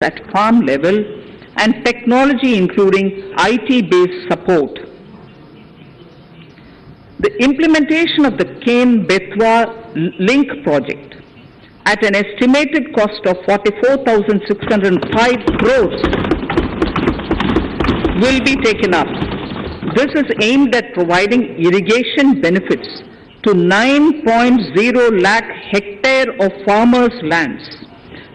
at farm level and technology including IT-based support. The implementation of the Kane-Betwa link project at an estimated cost of 44,605 crores will be taken up. This is aimed at providing irrigation benefits to 9.0 lakh hectare of farmers' lands,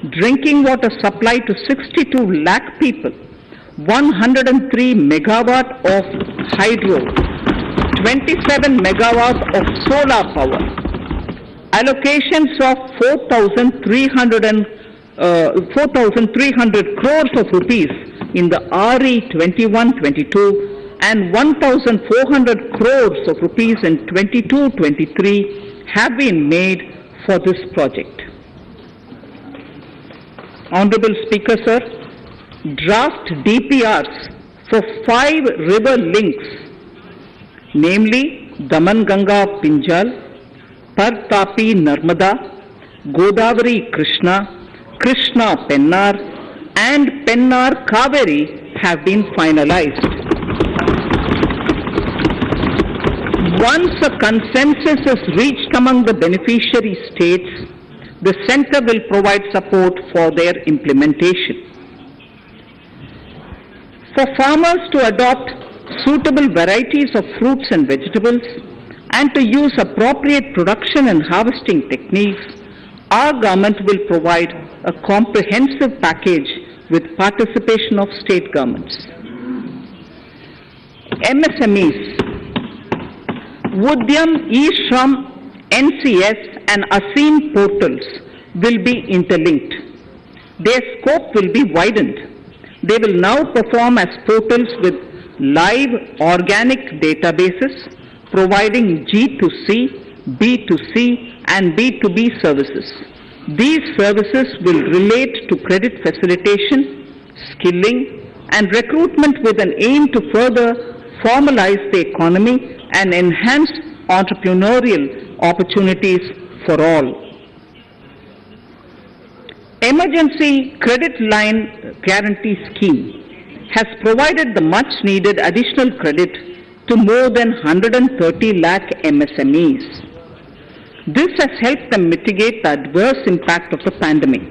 drinking water supply to 62 lakh people, 103 megawatt of hydro, 27 megawatt of solar power, allocations of 4,300 crores of rupees in the RE 21-22 and 1,400 crores of rupees in 22-23 have been made for this project. Honorable Speaker, sir, draft DPRs for 5 river links, namely Daman-Ganga Pinjal, Par-Tapi Nirmala, Godavari Krishna, Krishna Pennar, and Pennar Kaveri have been finalized. Once a consensus is reached among the beneficiary states, the Centre will provide support for their implementation. For farmers to adopt suitable varieties of fruits and vegetables and to use appropriate production and harvesting techniques, our government will provide a comprehensive package with participation of state governments. MSMEs, Udyam, eShram, NCS and ASEAN portals will be interlinked. Their scope will be widened. They will now perform as portals with live organic databases, providing G2C, B2C and B2B services. These services will relate to credit facilitation, skilling and recruitment with an aim to further formalize the economy and enhance entrepreneurial opportunities for all. Emergency Credit Line Guarantee Scheme has provided the much needed additional credit to more than 130 lakh MSMEs. This has helped them mitigate the adverse impact of the pandemic.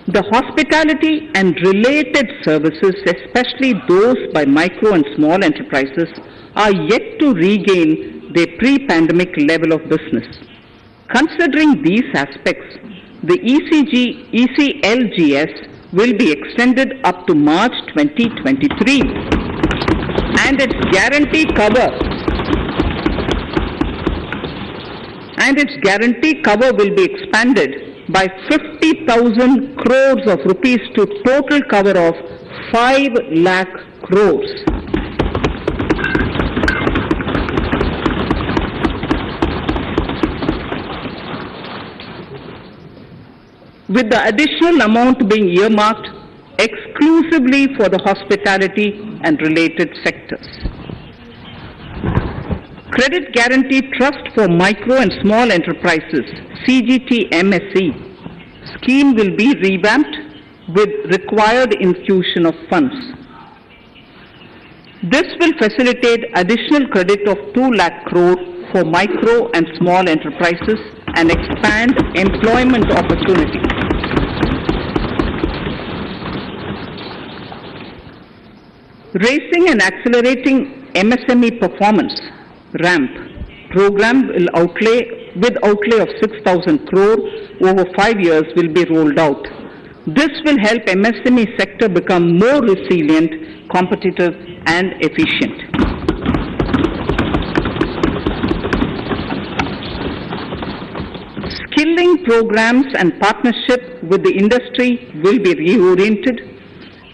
The hospitality and related services, especially those by micro and small enterprises, are yet to regain their pre-pandemic level of business. Considering these aspects, the ECLGS will be extended up to March 2023 and its guarantee cover will be expanded by 50,000 crores of rupees to total cover of 5 lakh crores. With the additional amount being earmarked exclusively for the hospitality and related sectors. Credit Guarantee Trust for Micro and Small Enterprises, CGT-MSE, scheme will be revamped with required infusion of funds. This will facilitate additional credit of 2 lakh crore for micro and small enterprises and expand employment opportunities. Raising and Accelerating MSME Performance RAMP program will outlay of 6,000 crore over 5 years will be rolled out. This will help MSME sector become more resilient, competitive and efficient. Skilling programs and partnership with the industry will be reoriented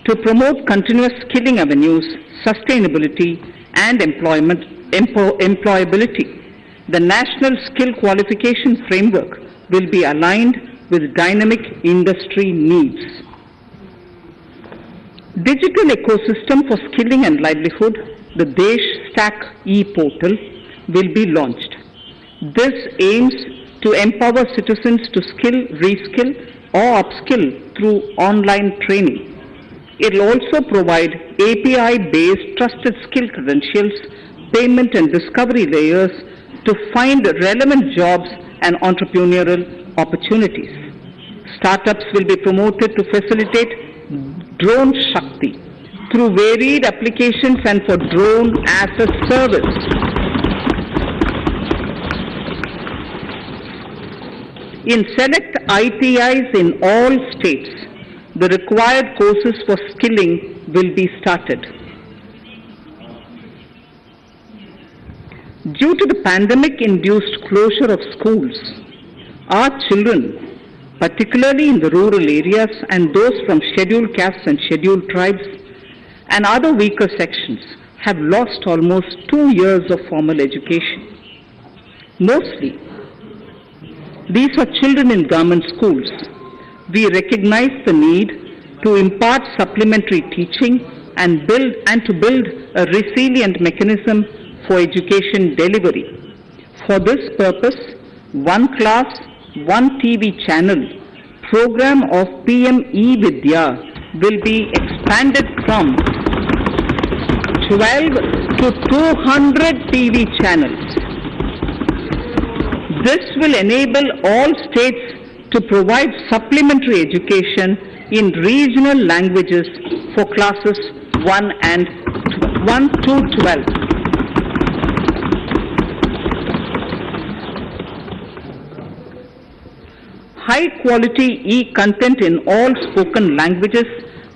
to promote continuous skilling avenues, sustainability and employability. The National Skill Qualification Framework will be aligned with dynamic industry needs. Digital ecosystem for skilling and livelihood, the Desh Stack e-portal, will be launched. This aims to empower citizens to skill, reskill or upskill through online training. It will also provide API-based trusted skill credentials, payment and discovery layers to find relevant jobs and entrepreneurial opportunities. Startups will be promoted to facilitate Drone Shakti through varied applications and for drone as a service. In select ITIs in all states, the required courses for skilling will be started. Due to the pandemic-induced closure of schools, our children, particularly in the rural areas and those from scheduled castes and scheduled tribes and other weaker sections, have lost almost 2 years of formal education. Mostly, these are children in government schools. We recognize the need to impart supplementary teaching and to build a resilient mechanism for education delivery. For this purpose, One Class, One TV channel program of PM E-Vidya will be expanded from 12 to 200 TV channels. This will enable all states to provide supplementary education in regional languages for classes 1 to 12. High-quality e-content in all spoken languages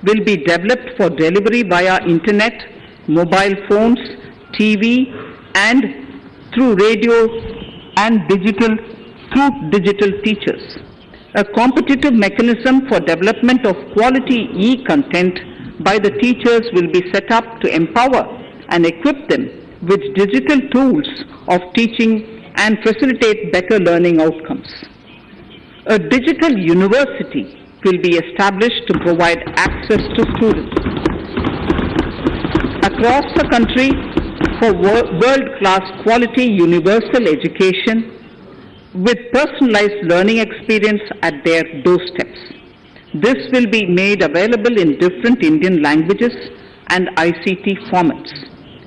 will be developed for delivery via internet, mobile phones, TV, and through radio and digital teachers. A competitive mechanism for development of quality e-content by the teachers will be set up to empower and equip them with digital tools of teaching and facilitate better learning outcomes. A digital university will be established to provide access to students across the country for world-class quality universal education with personalized learning experience at their doorsteps. This will be made available in different Indian languages and ICT formats.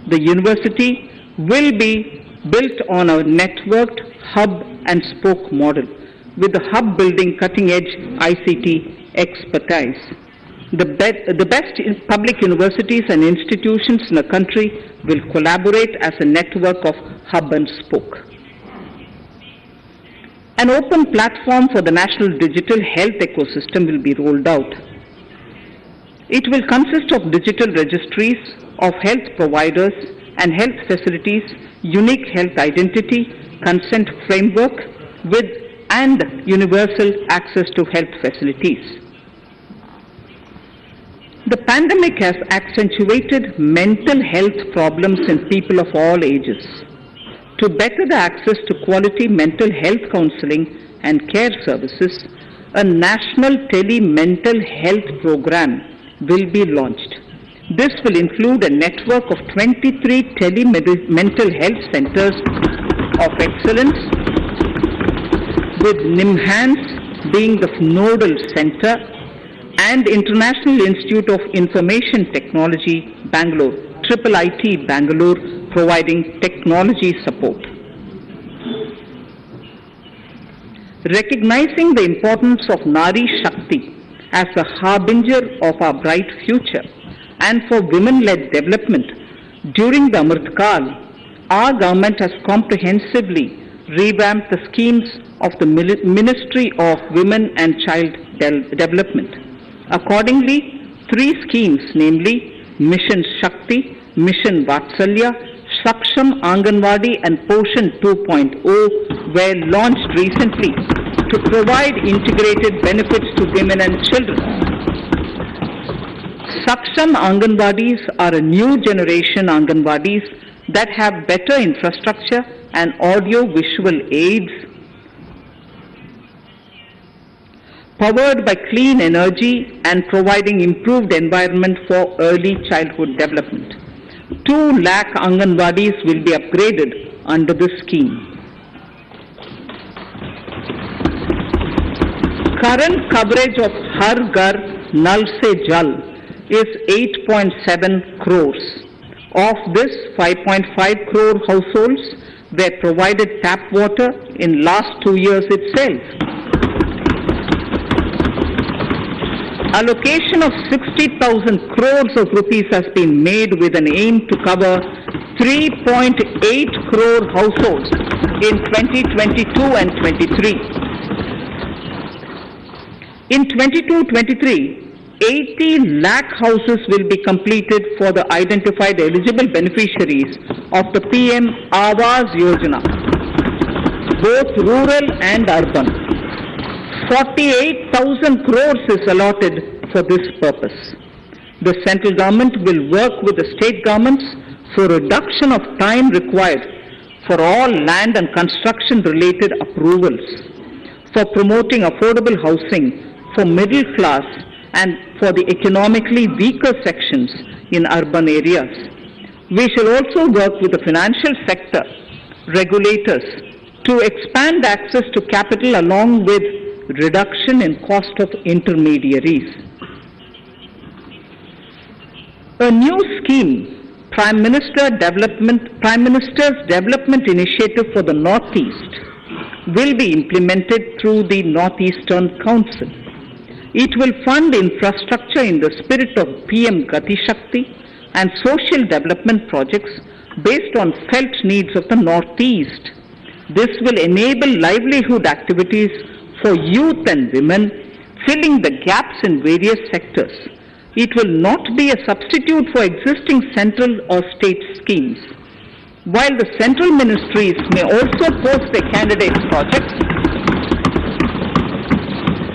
The university will be built on a networked hub and spoke model, with the hub building cutting-edge ICT expertise. The best public universities and institutions in the country will collaborate as a network of hub and spoke. An open platform for the national digital health ecosystem will be rolled out. It will consist of digital registries of health providers and health facilities, unique health identity, consent framework, and universal access to health facilities. The pandemic has accentuated mental health problems in people of all ages. To better the access to quality mental health counseling and care services, a national tele-mental health program will be launched. This will include a network of 23 tele-mental health centers of excellence, with NIMHANS being the nodal center, and International Institute of Information Technology, Bangalore, IIIT Bangalore, providing technology support. Recognizing the importance of Nari Shakti as a harbinger of our bright future and for women-led development, during the Amrit Kal, our government has comprehensively revamped the schemes of the Ministry of Women and Child Development. Accordingly, 3 schemes, namely Mission Shakti, Mission Vatsalya, Saksham Anganwadi and Poshan 2.0 were launched recently to provide integrated benefits to women and children. Saksham Anganwadis are a new generation Anganwadis that have better infrastructure and audio-visual aids, powered by clean energy and providing improved environment for early childhood development. 2 lakh Anganwadis will be upgraded under this scheme. current coverage of Har Ghar Nal Se Jal is 8.7 crores. Of this, 5.5 crore households were provided tap water in last 2 years itself. Allocation of 60,000 crores of rupees has been made with an aim to cover 3.8 crore households in 2022 and 23. In 22-23, 80 lakh houses will be completed for the identified eligible beneficiaries of the PM Awas Yojana, both rural and urban. 48,000 crores is allotted for this purpose. The central government will work with the state governments for reduction of time required for all land and construction related approvals, for promoting affordable housing for middle class and for the economically weaker sections in urban areas. We shall also work with the financial sector, regulators, to expand access to capital along with reduction in cost of intermediaries. A new scheme, Prime Minister's Development Initiative for the Northeast, will be implemented through the Northeastern Council. It will fund infrastructure in the spirit of PM Gati Shakti and social development projects based on felt needs of the Northeast. This will enable livelihood activities for youth and women, filling the gaps in various sectors. It will not be a substitute for existing central or state schemes. While the central ministries may also post their candidate projects,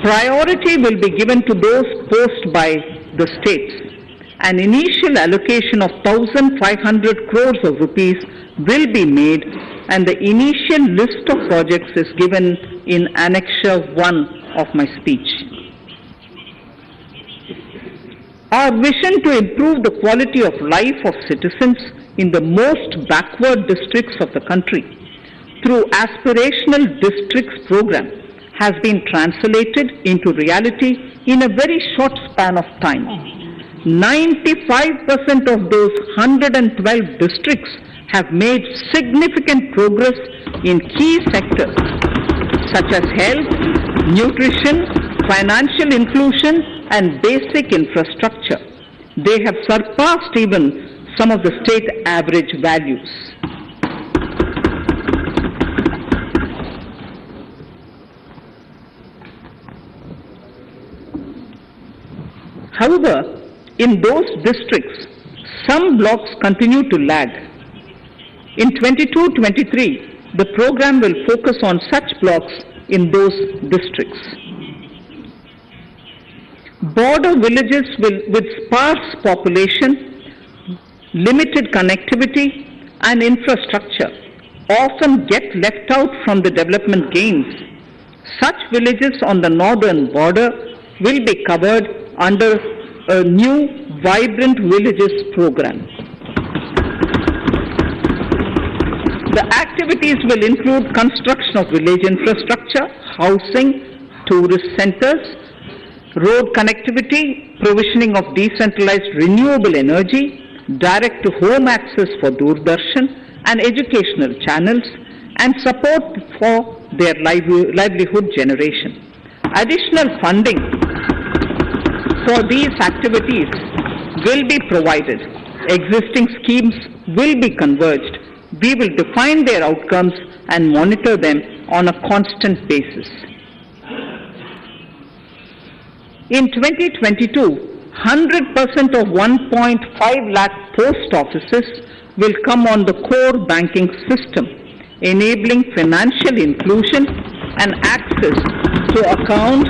priority will be given to those posted by the states. An initial allocation of 1,500 crores of rupees will be made, and the initial list of projects is given in Annexure 1 of my speech. Our vision to improve the quality of life of citizens in the most backward districts of the country through Aspirational Districts program has been translated into reality in a very short span of time. 95% of those 112 districts have made significant progress in key sectors such as health, nutrition, financial inclusion, and basic infrastructure. They have surpassed even some of the state average values. However, in those districts, some blocks continue to lag. In 22-23, the program will focus on such blocks in those districts. Border villages with sparse population, limited connectivity and infrastructure often get left out from the development gains. Such villages on the northern border will be covered under a new Vibrant Villages program. The activities will include construction of village infrastructure, housing, tourist centers, road connectivity, provisioning of decentralized renewable energy, direct-to-home access for Doordarshan and educational channels, and support for their livelihood generation. Additional funding for these activities will be provided. Existing schemes will be converged. We will define their outcomes and monitor them on a constant basis. In 2022, 100% of 1.5 lakh post offices will come on the core banking system, enabling financial inclusion and access to accounts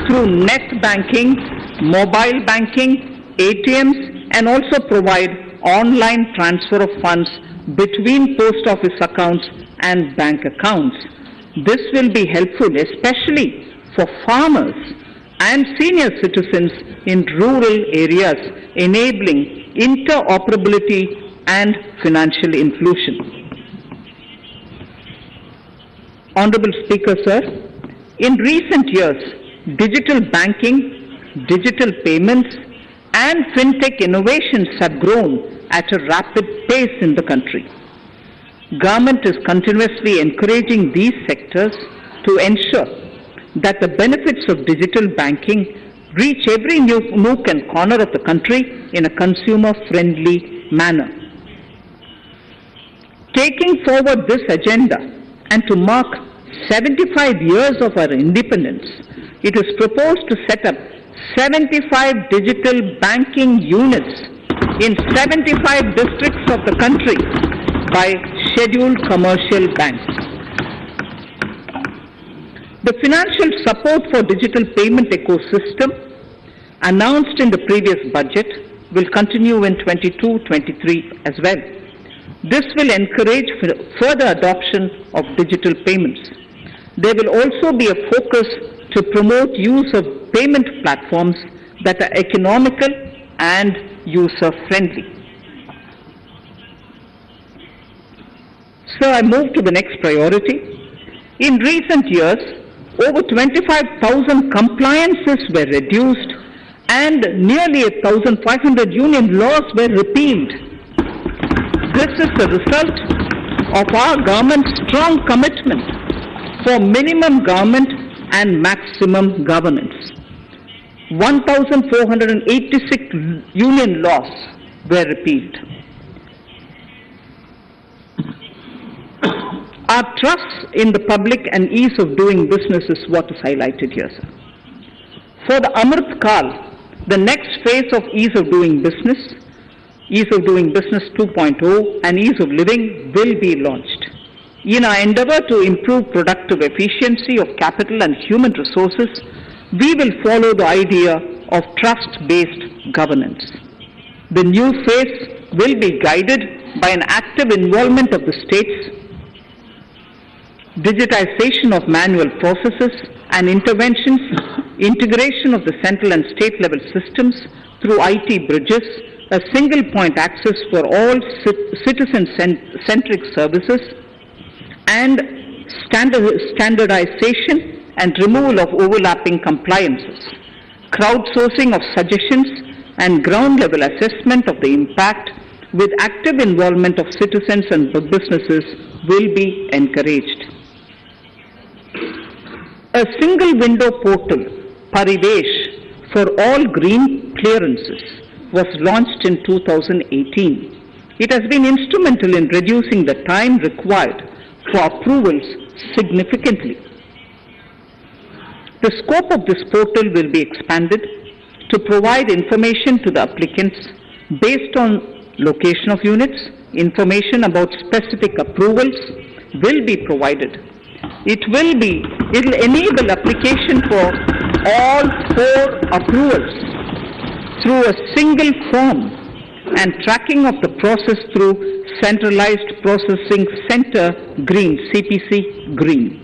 through net banking, mobile banking, ATMs, and also provide online transfer of funds between post office accounts and bank accounts. This will be helpful especially for farmers and senior citizens in rural areas, enabling interoperability and financial inclusion. Honorable Speaker, sir, in recent years, digital banking, digital payments, and fintech innovations have grown at a rapid pace in the country. Government is continuously encouraging these sectors to ensure that the benefits of digital banking reach every nook and corner of the country in a consumer-friendly manner. Taking forward this agenda and to mark 75 years of our independence, it is proposed to set up 75 digital banking units in 75 districts of the country by scheduled commercial banks. The financial support for digital payment ecosystem announced in the previous budget will continue in 22-23 as well. This will encourage further adoption of digital payments. There will also be a focus to promote use of payment platforms that are economical and user-friendly. So I move to the next priority. In recent years, over 25,000 compliances were reduced and nearly 1,500 union laws were repealed. This is the result of our government's strong commitment for minimum government and maximum governance. 1,486 union laws were repealed. Our trust in the public and ease of doing business is what is highlighted here, sir. For the Amrit Kal, the next phase of ease of doing business 2.0 and ease of living will be launched. In our endeavor to improve productive efficiency of capital and human resources, we will follow the idea of trust-based governance. The new phase will be guided by an active involvement of the states, digitization of manual processes and interventions, integration of the central and state level systems through IT bridges, a single point access for all citizen-centric services, and standardization and removal of overlapping compliances. Crowdsourcing of suggestions and ground-level assessment of the impact with active involvement of citizens and businesses will be encouraged. A single window portal, Parivesh, for all green clearances was launched in 2018. It has been instrumental in reducing the time required for approvals significantly. The scope of this portal will be expanded to provide information to the applicants based on location of units. Information about specific approvals will be provided. It will enable application for all 4 approvals through a single form and tracking of the process through Centralized Processing Center Green, CPC Green.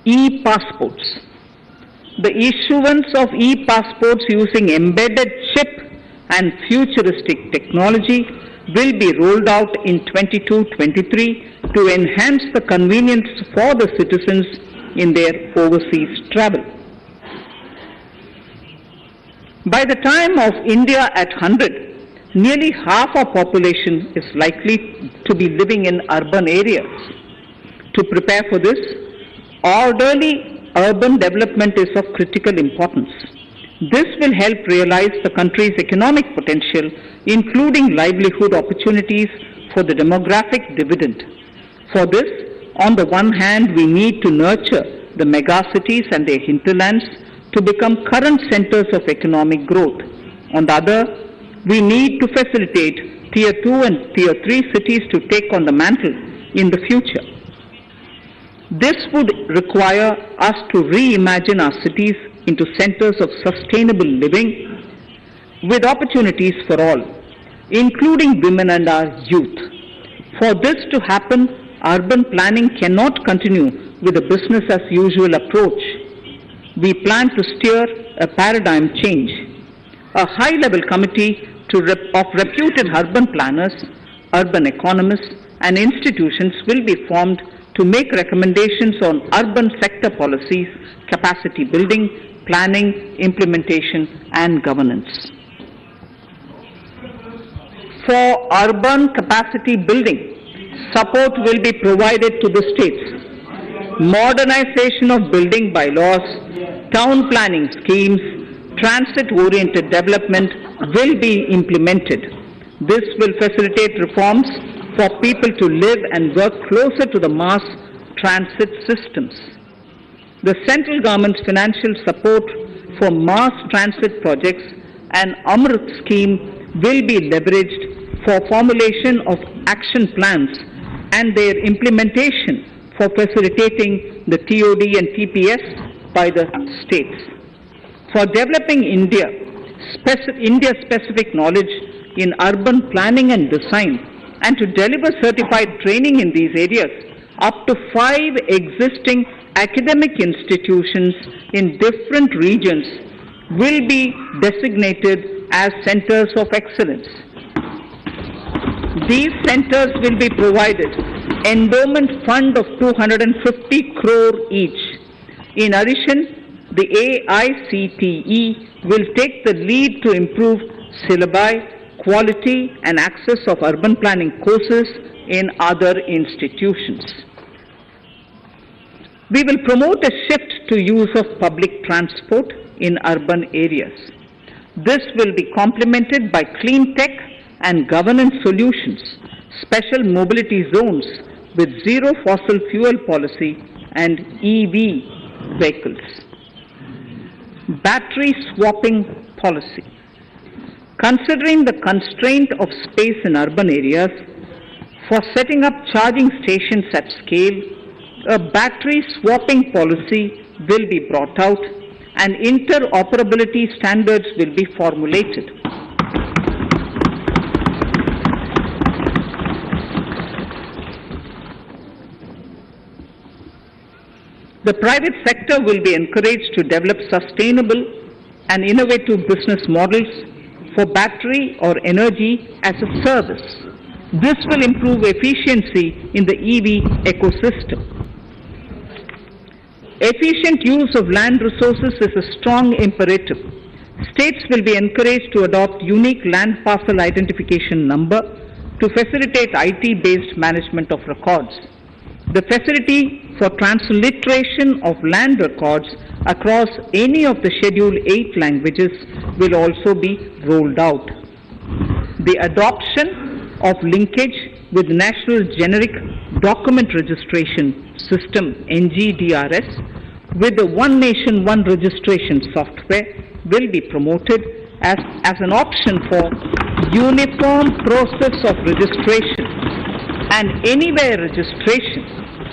E-passports. The issuance of e-passports using embedded chip and futuristic technology will be rolled out in 22-23 to enhance the convenience for the citizens in their overseas travel. By the time of India at 100, nearly half our population is likely to be living in urban areas. To prepare for this, orderly urban development is of critical importance. This will help realize the country's economic potential, including livelihood opportunities for the demographic dividend. For this, on the one hand, we need to nurture the megacities and their hinterlands to become current centers of economic growth. On the other, we need to facilitate Tier 2 and Tier 3 cities to take on the mantle in the future. This would require us to reimagine our cities into centers of sustainable living with opportunities for all, including women and our youth. For this to happen, urban planning cannot continue with a business as usual approach. We plan to steer a paradigm change. A high-level committee of reputed urban planners, urban economists, and institutions will be formed to make recommendations on urban sector policies, capacity building, planning, implementation, and governance. For urban capacity building, support will be provided to the states. Modernization of building bylaws, town planning schemes, transit-oriented development will be implemented. This will facilitate reforms for people to live and work closer to the mass transit systems. The central government's financial support for mass transit projects and Amrit scheme will be leveraged for formulation of action plans and their implementation for facilitating the TOD and TPS by the states. For developing India-specific knowledge in urban planning and design, and to deliver certified training in these areas, up to 5 existing academic institutions in different regions will be designated as centers of excellence. These centers will be provided endowment fund of 250 crore each. In addition, the AICTE will take the lead to improve syllabi, quality and access of urban planning courses in other institutions. We will promote a shift to use of public transport in urban areas. This will be complemented by clean tech and governance solutions, special mobility zones with zero fossil fuel policy and EV vehicles. Battery swapping policy. Considering the constraint of space in urban areas, for setting up charging stations at scale, a battery swapping policy will be brought out and interoperability standards will be formulated. The private sector will be encouraged to develop sustainable and innovative business models for battery or energy as a service. This will improve efficiency in the EV ecosystem. Efficient use of land resources is a strong imperative. States will be encouraged to adopt unique land parcel identification number to facilitate IT-based management of records. The facility for transliteration of land records across any of the Schedule 8 languages will also be rolled out. The adoption of linkage with National Generic Document Registration System (NGDRS) with the One Nation One Registration software will be promoted as an option for uniform process of registration and anywhere registration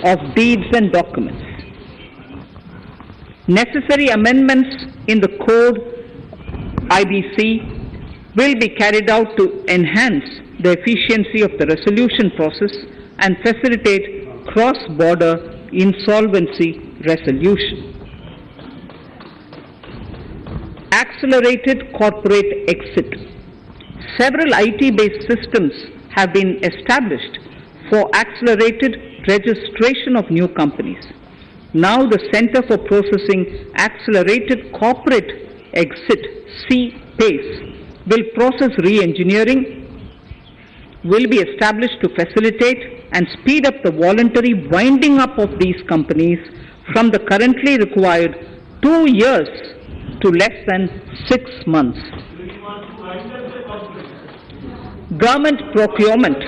of deeds and documents. Necessary amendments in the code IBC will be carried out to enhance the efficiency of the resolution process and facilitate cross-border insolvency resolution. Accelerated corporate exit. Several IT-based systems have been established for accelerated registration of new companies. Now the Center for Processing Accelerated Corporate Exit, CPACE, will process re-engineering, will be established to facilitate and speed up the voluntary winding up of these companies from the currently required 2 years to less than 6 months. Government procurement.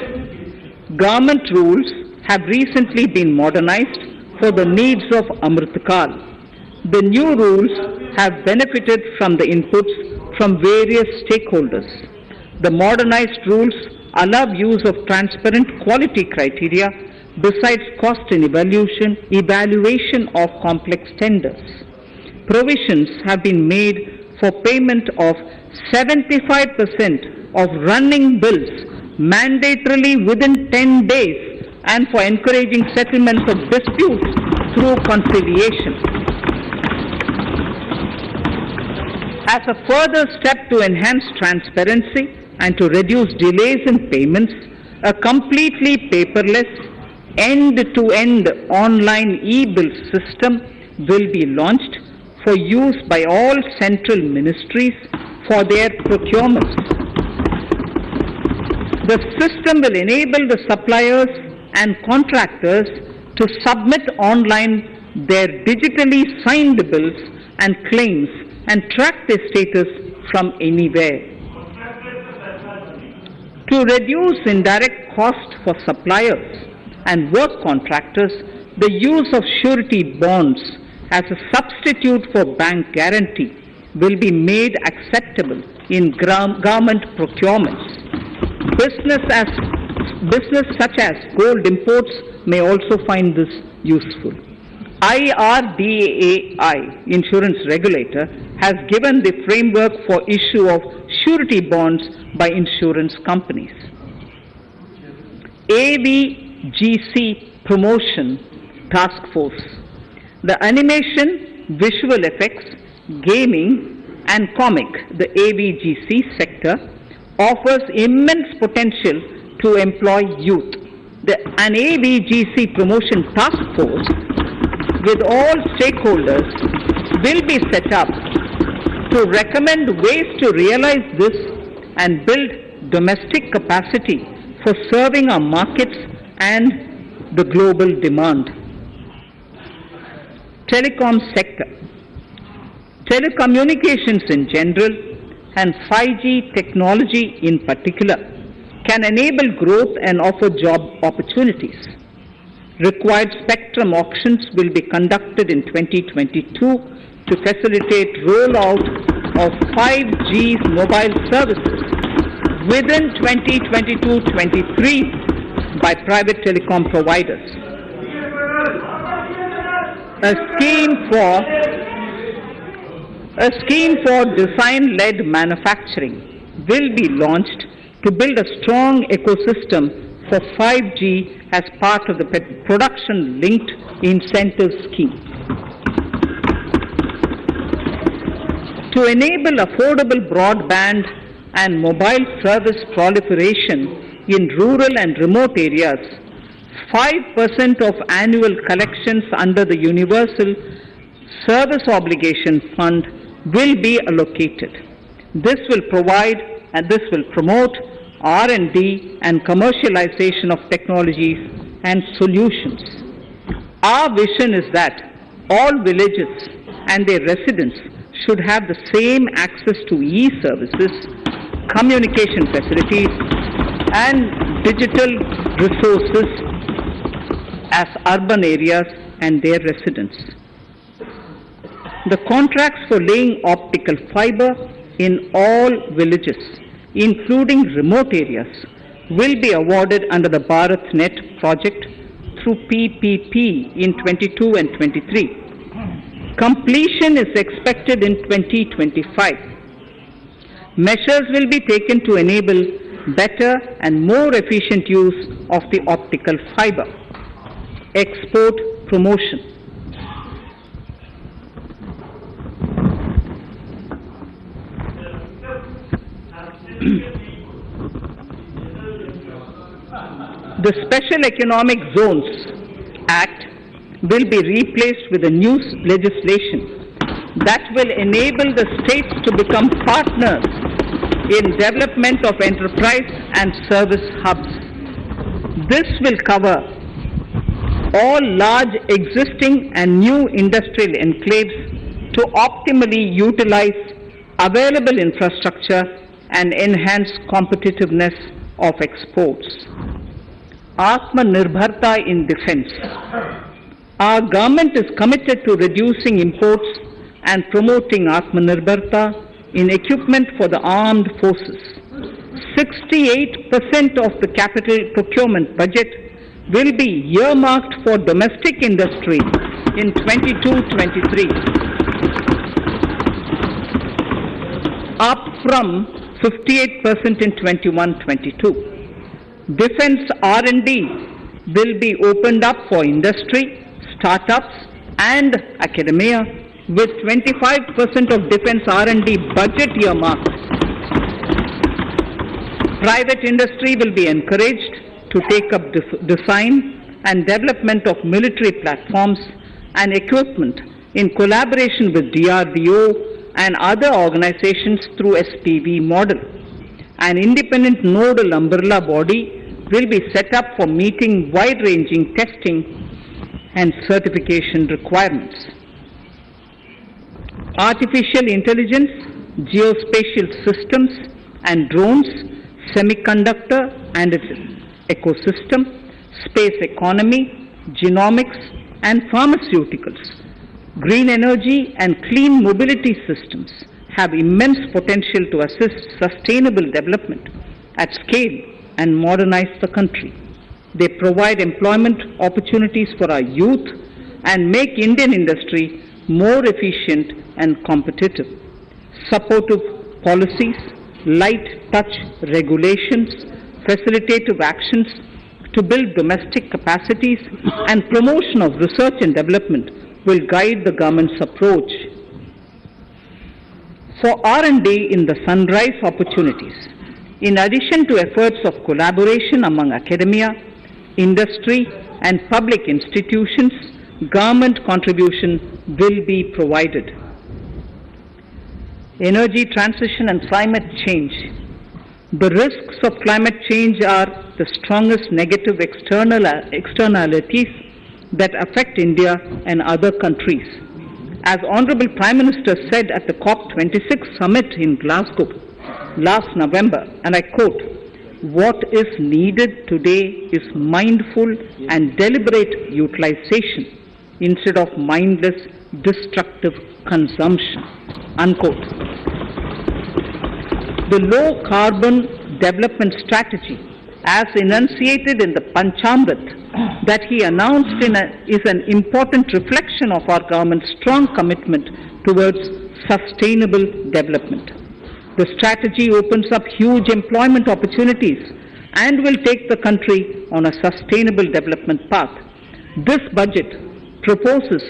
Government rules have recently been modernized for the needs of Amritkal. The new rules have benefited from the inputs from various stakeholders. The modernized rules allow use of transparent quality criteria besides cost and evaluation of complex tenders. Provisions have been made for payment of 75% of running bills mandatorily within 10 days and for encouraging settlements of disputes through conciliation. As a further step to enhance transparency and to reduce delays in payments, a completely paperless, end-to-end online e-bill system will be launched for use by all central ministries for their procurements. The system will enable the suppliers and contractors to submit online their digitally signed bills and claims and track their status from anywhere. To reduce indirect cost for suppliers and work contractors, the use of surety bonds as a substitute for bank guarantee will be made acceptable in government procurements. Business such as gold imports may also find this useful. IRDAI, insurance regulator, has given the framework for issue of surety bonds by insurance companies. AVGC Promotion Task Force. The animation, visual effects, gaming and comic, the AVGC sector, offers immense potential to employ youth. An AVGC Promotion Task Force with all stakeholders will be set up to recommend ways to realize this and build domestic capacity for serving our markets and the global demand. Telecom sector. Telecommunications in general and 5G technology in particular can enable growth and offer job opportunities. Required spectrum auctions will be conducted in 2022 to facilitate rollout of 5G mobile services within 2022-23 by private telecom providers. A scheme for design-led manufacturing will be launched to build a strong ecosystem for 5G as part of the production-linked incentive scheme. To enable affordable broadband and mobile service proliferation in rural and remote areas, 5% of annual collections under the Universal Service Obligation Fund will be allocated. This will promote R&D and commercialization of technologies and solutions. Our vision is that all villages and their residents should have the same access to e-services, communication facilities, and digital resources as urban areas and their residents. The contracts for laying optical fiber in all villages, including remote areas, will be awarded under the BharatNet project through PPP in 22 and 23. Completion is expected in 2025. Measures will be taken to enable better and more efficient use of the optical fiber. Export promotion. The Special Economic Zones Act will be replaced with a new legislation that will enable the states to become partners in development of enterprise and service hubs. This will cover all large existing and new industrial enclaves to optimally utilize available infrastructure and enhance competitiveness of exports. Atmanirbharta in defense. Our government is committed to reducing imports and promoting Atmanirbharta in equipment for the armed forces. 68% of the capital procurement budget will be earmarked for domestic industry in 22-23, up from 58% in 21-22. Defense R&D will be opened up for industry, startups and academia, with 25% of defense R&D budget earmarked. Private industry will be encouraged to take up design and development of military platforms and equipment in collaboration with DRDO and other organizations through SPV model. An independent nodal umbrella body will be set up for meeting wide-ranging testing and certification requirements. Artificial intelligence, geospatial systems and drones, semiconductor and its ecosystem, space economy, genomics and pharmaceuticals, green energy and clean mobility systems have immense potential to assist sustainable development at scale and modernize the country. They provide employment opportunities for our youth and make Indian industry more efficient and competitive. Supportive policies, light touch regulations, facilitative actions to build domestic capacities and promotion of research and development will guide the government's approach. For R&D in the sunrise opportunities, in addition to efforts of collaboration among academia, industry and public institutions, government contribution will be provided. Energy transition and climate change. The risks of climate change are the strongest negative externalities that affect India and other countries. As Honorable Prime Minister said at the COP26 summit in Glasgow last November, and I quote, "What is needed today is mindful and deliberate utilization instead of mindless, destructive consumption," unquote. The low-carbon development strategy, as enunciated in the Panchamrit that he announced is an important reflection of our government's strong commitment towards sustainable development. The strategy opens up huge employment opportunities and will take the country on a sustainable development path. This budget proposes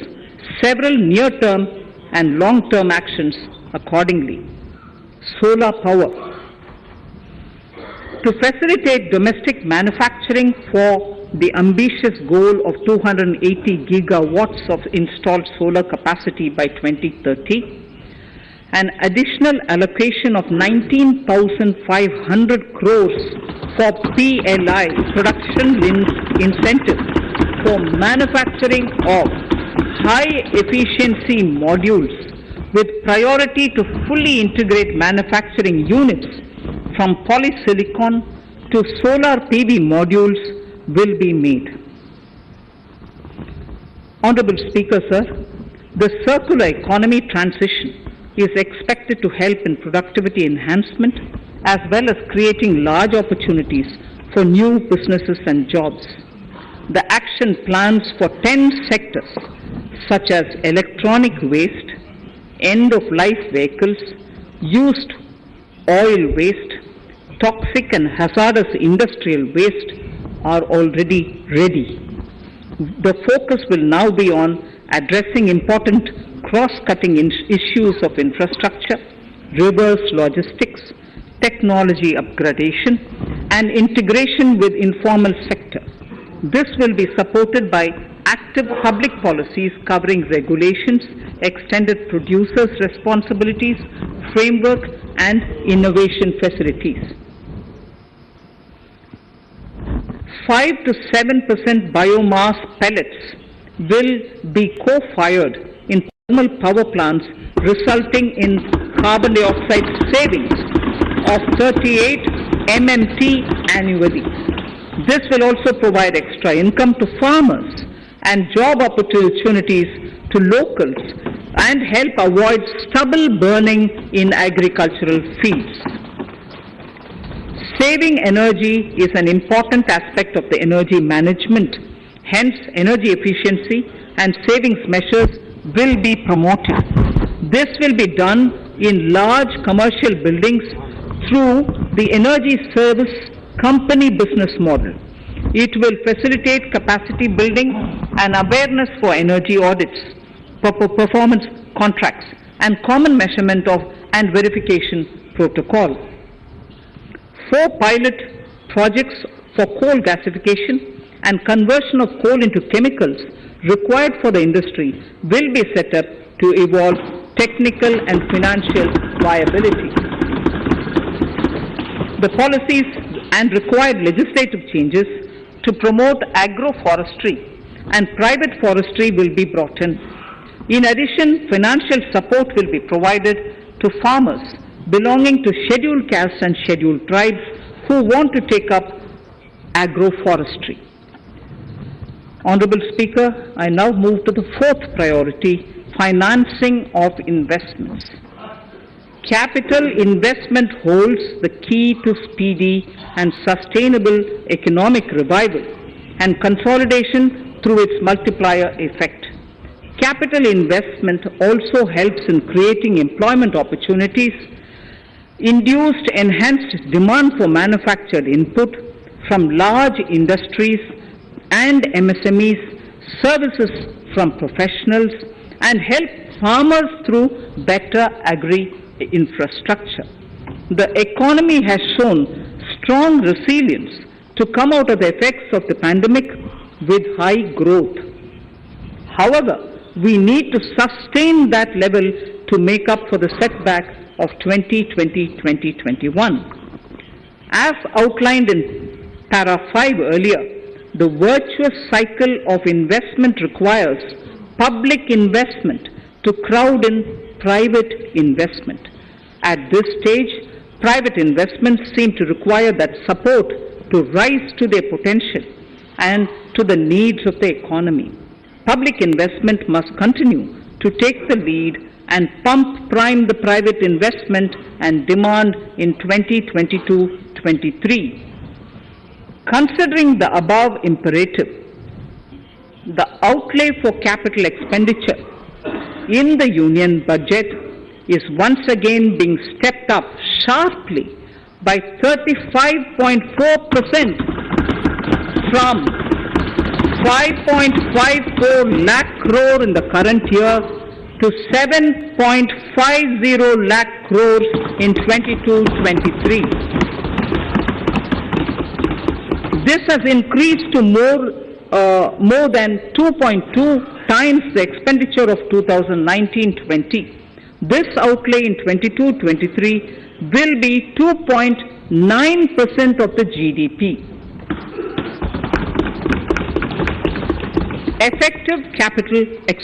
several near-term and long-term actions accordingly. Solar power. To facilitate domestic manufacturing for the ambitious goal of 280 gigawatts of installed solar capacity by 2030, an additional allocation of 19,500 crores for PLI, production-linked incentives, for manufacturing of high-efficiency modules with priority to fully integrate manufacturing units from polysilicon to solar PV modules will be made. Honorable Speaker, sir, the circular economy transition is expected to help in productivity enhancement as well as creating large opportunities for new businesses and jobs. The action plans for 10 sectors such as electronic waste, end-of-life vehicles, used oil waste, toxic and hazardous industrial waste are already ready. The focus will now be on addressing important cross-cutting issues of infrastructure, reverse logistics, technology upgradation, and integration with informal sector. This will be supported by active public policies covering regulations, extended producers' responsibilities, framework, and innovation facilities. 5 to 7% biomass pellets will be co-fired in thermal power plants, resulting in carbon dioxide savings of 38 MMT annually. This will also provide extra income to farmers and job opportunities to locals and help avoid stubble burning in agricultural fields. Saving energy is an important aspect of the energy management. Hence, energy efficiency and savings measures will be promoted. This will be done in large commercial buildings through the energy service company business model. It will facilitate capacity building and awareness for energy audits, performance contracts, and common measurement of and verification protocol. 4 pilot projects for coal gasification and conversion of coal into chemicals required for the industry will be set up to evolve technical and financial viability. The policies and required legislative changes to promote agroforestry and private forestry will be brought in. In addition, financial support will be provided to farmers belonging to scheduled castes and scheduled tribes who want to take up agroforestry. Honorable Speaker, I now move to the fourth priority, financing of investments. Capital investment holds the key to speedy and sustainable economic revival and consolidation through its multiplier effect. Capital investment also helps in creating employment opportunities, induced enhanced demand for manufactured input from large industries and MSMEs, services from professionals, and help farmers through better agri-infrastructure. The economy has shown strong resilience to come out of the effects of the pandemic with high growth. However, we need to sustain that level to make up for the setback of 2020-2021. As outlined in para 5 earlier, the virtuous cycle of investment requires public investment to crowd in private investment. At this stage, private investments seem to require that support to rise to their potential and to the needs of the economy. Public investment must continue to take the lead and prime the private investment and demand in 2022-23. Considering the above imperative, the outlay for capital expenditure in the union budget is once again being stepped up sharply by 35.4% from 5.54 lakh crore in the current year to 7.50 lakh crores in 22-23. This has increased to more than 2.2 times the expenditure of 2019-20. This outlay in 22-23 will be 2.9% of the GDP. Effective capital expenditure